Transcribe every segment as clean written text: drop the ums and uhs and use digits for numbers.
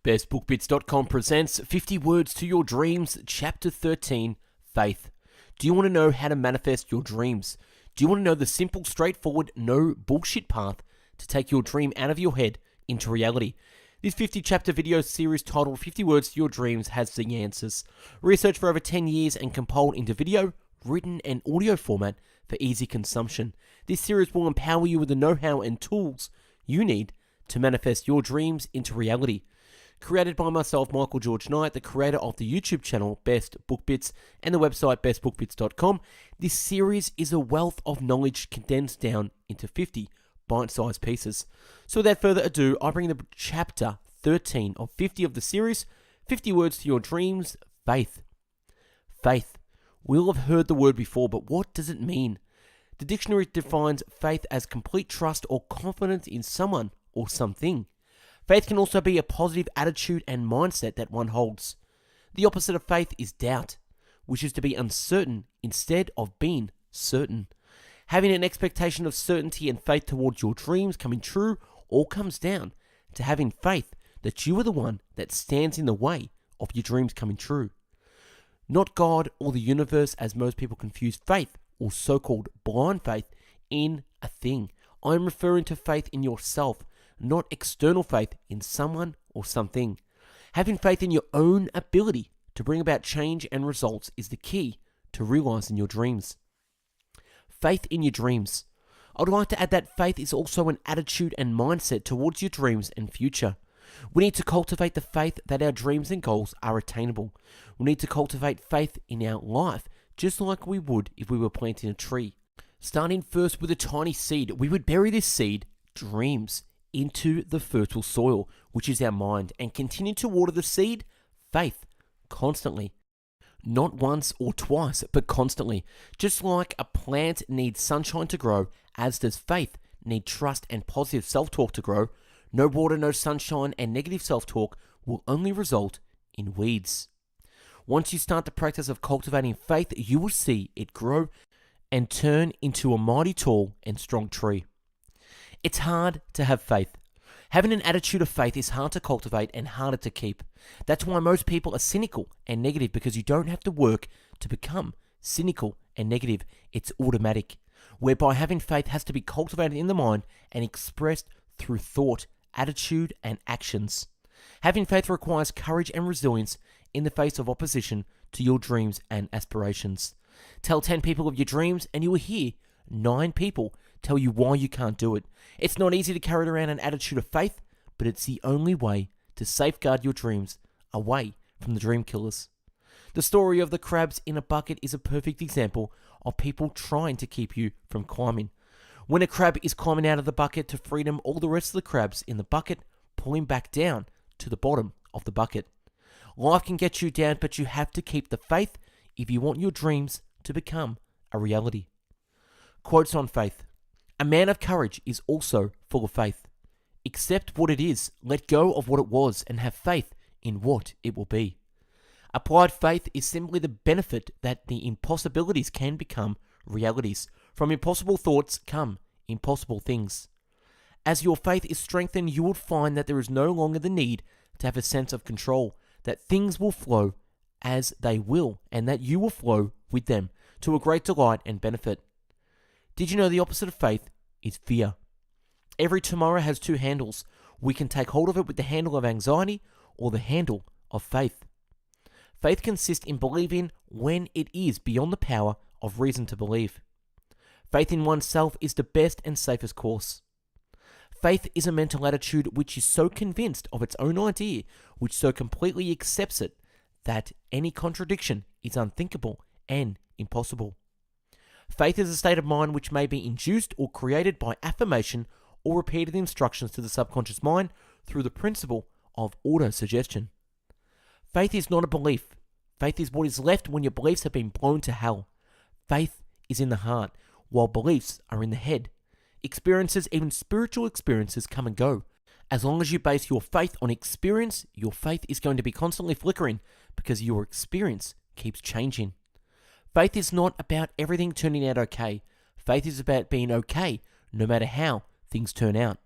BestBookBits.com presents 50 Words to Your Dreams, Chapter 13, Faith. Do you want to know how to manifest your dreams? Do you want to know the simple, straightforward, no bullshit path to take your dream out of your head into reality? This 50-chapter video series titled 50 Words to Your Dreams has the answers. Researched for over 10 years and compiled into video, written and audio format for easy consumption. This series will empower you with the know-how and tools you need to manifest your dreams into reality. Created by myself, Michael George Knight, the creator of the YouTube channel Best Book Bits and the website bestbookbits.com, this series is a wealth of knowledge condensed down into 50 bite-sized pieces. So without further ado, I bring the chapter 13 of 50 of the series, 50 Words to Your Dreams, Faith. Faith. We'll have heard the word before, but what does it mean? The dictionary defines faith as complete trust or confidence in someone or something. Faith can also be a positive attitude and mindset that one holds. The opposite of faith is doubt, which is to be uncertain instead of being certain. Having an expectation of certainty and faith towards your dreams coming true all comes down to having faith that you are the one that stands in the way of your dreams coming true. Not God or the universe, as most people confuse faith or so-called blind faith in a thing. I'm referring to faith in yourself, not external faith in someone or something. Having faith in your own ability to bring about change and results is the key to realizing your dreams. Faith in your dreams. I would like to add that faith is also an attitude and mindset towards your dreams and future. We need to cultivate the faith that our dreams and goals are attainable. We need to cultivate faith in our life just like we would if we were planting a tree. Starting first with a tiny seed, we would bury this seed, dreams, into the fertile soil, which is our mind, and continue to water the seed, faith, constantly. Not once or twice, but constantly. Just like a plant needs sunshine to grow, as does faith need trust and positive self-talk to grow. No water, no sunshine, and negative self-talk will only result in weeds. Once you start the practice of cultivating faith, you will see it grow and turn into a mighty tall and strong tree. It's hard to have faith. Having an attitude of faith is hard to cultivate and harder to keep. That's why most people are cynical and negative, because you don't have to work to become cynical and negative. It's automatic. Whereby having faith has to be cultivated in the mind and expressed through thought, attitude, and actions. Having faith requires courage and resilience in the face of opposition to your dreams and aspirations. Tell 10 people of your dreams and you will hear 9 people tell you why you can't do it. It's not easy to carry around an attitude of faith, but it's the only way to safeguard your dreams away from the dream killers. The story of the crabs in a bucket is a perfect example of people trying to keep you from climbing. When a crab is climbing out of the bucket to freedom, all the rest of the crabs in the bucket pull him back down to the bottom of the bucket. Life can get you down, but you have to keep the faith if you want your dreams to become a reality. Quotes on faith. A man of courage is also full of faith. Accept what it is, let go of what it was, and have faith in what it will be. Applied faith is simply the benefit that the impossibilities can become realities. From impossible thoughts come impossible things. As your faith is strengthened, you will find that there is no longer the need to have a sense of control, that things will flow as they will, and that you will flow with them to a great delight and benefit. Did you know the opposite of faith is fear? Every tomorrow has 2 handles. We can take hold of it with the handle of anxiety or the handle of faith. Faith consists in believing when it is beyond the power of reason to believe. Faith in oneself is the best and safest course. Faith is a mental attitude which is so convinced of its own idea, which so completely accepts it, that any contradiction is unthinkable and impossible. Faith is a state of mind which may be induced or created by affirmation or repeated instructions to the subconscious mind through the principle of autosuggestion. Faith is not a belief. Faith is what is left when your beliefs have been blown to hell. Faith is in the heart, while beliefs are in the head. Experiences, even spiritual experiences, come and go. As long as you base your faith on experience, your faith is going to be constantly flickering because your experience keeps changing. Faith is not about everything turning out okay. Faith is about being okay no matter how things turn out.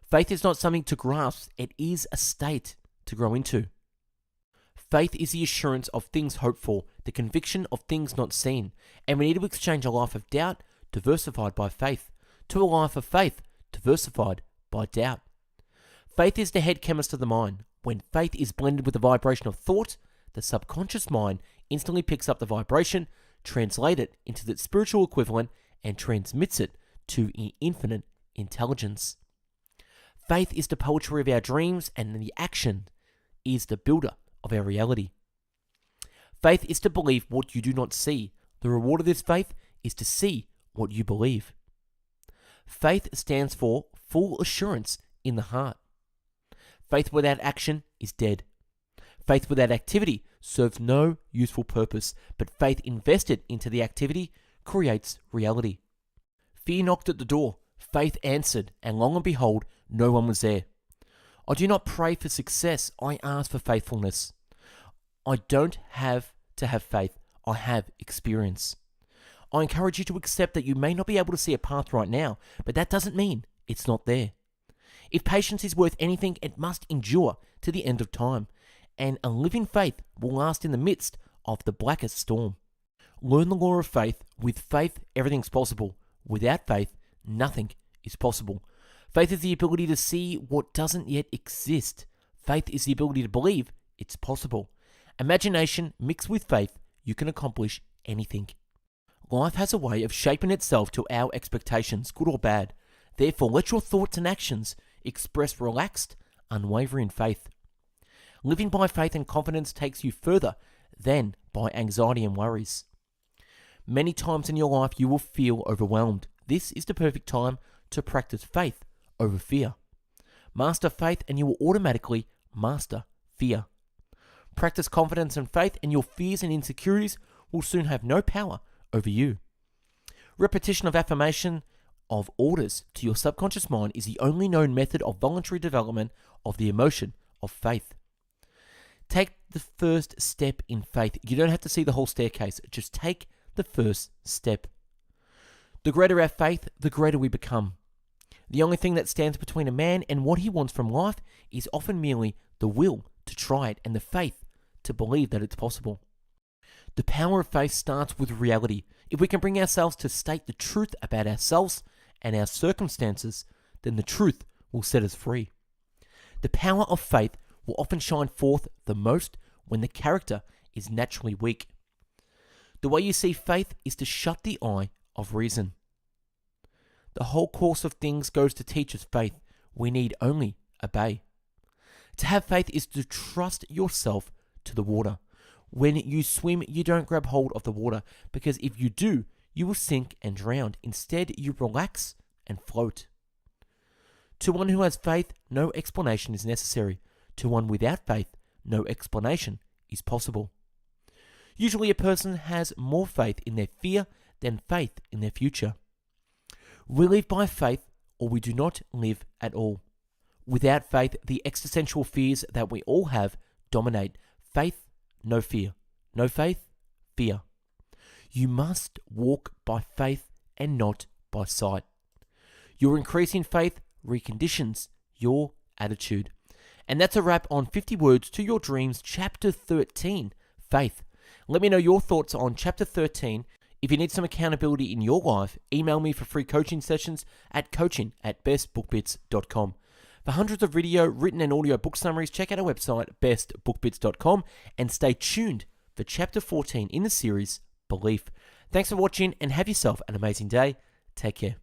Faith is not something to grasp, it is a state to grow into. Faith is the assurance of things hoped for, the conviction of things not seen, and we need to exchange a life of doubt diversified by faith to a life of faith diversified by doubt. Faith is the head chemist of the mind. When faith is blended with the vibration of thought, the subconscious mind instantly picks up the vibration, translates it into its spiritual equivalent, and transmits it to infinite intelligence. Faith is the poetry of our dreams, and the action is the builder of our reality. Faith is to believe what you do not see. The reward of this faith is to see what you believe. Faith stands for full assurance in the heart. Faith without action is dead. Faith without activity serves no useful purpose, but faith invested into the activity creates reality. Fear knocked at the door. Faith answered, and lo and behold, no one was there. I do not pray for success, I ask for faithfulness. I don't have to have faith, I have experience. I encourage you to accept that you may not be able to see a path right now, but that doesn't mean it's not there. If patience is worth anything, it must endure to the end of time, and a living faith will last in the midst of the blackest storm. Learn the law of faith. With faith, everything's possible. Without faith, nothing is possible. Faith is the ability to see what doesn't yet exist. Faith is the ability to believe it's possible. Imagination mixed with faith, you can accomplish anything. Life has a way of shaping itself to our expectations, good or bad. Therefore, let your thoughts and actions express relaxed, unwavering faith. Living by faith and confidence takes you further than by anxiety and worries. Many times in your life you will feel overwhelmed. This is the perfect time to practice faith over fear. Master faith and you will automatically master fear. Practice confidence and faith and your fears and insecurities will soon have no power over you. Repetition of affirmation of orders to your subconscious mind is the only known method of voluntary development of the emotion of faith. Take the first step in faith. You don't have to see the whole staircase. Just take the first step. The greater our faith, the greater we become. The only thing that stands between a man and what he wants from life is often merely the will to try it and the faith to believe that it's possible. The power of faith starts with reality. If we can bring ourselves to state the truth about ourselves and our circumstances, then the truth will set us free. The power of faith will often shine forth the most when the character is naturally weak. The way you see faith is to shut the eye of reason. The whole course of things goes to teach us faith. We need only obey. To have faith is to trust yourself to the water. When you swim, you don't grab hold of the water, because if you do, you will sink and drown. Instead, you relax and float. To one who has faith, no explanation is necessary. To one without faith, no explanation is possible. Usually a person has more faith in their fear than faith in their future. We live by faith, or we do not live at all. Without faith, the existential fears that we all have dominate. Faith, no fear. No faith, fear. You must walk by faith and not by sight. Your increasing faith reconditions your attitude. And that's a wrap on 50 Words to Your Dreams, Chapter 13, Faith. Let me know your thoughts on Chapter 13. If you need some accountability in your life, email me for free coaching sessions at coaching@bestbookbits.com. For hundreds of video, written and audio book summaries, check out our website, bestbookbits.com, and stay tuned for Chapter 14 in the series, Belief. Thanks for watching and have yourself an amazing day. Take care.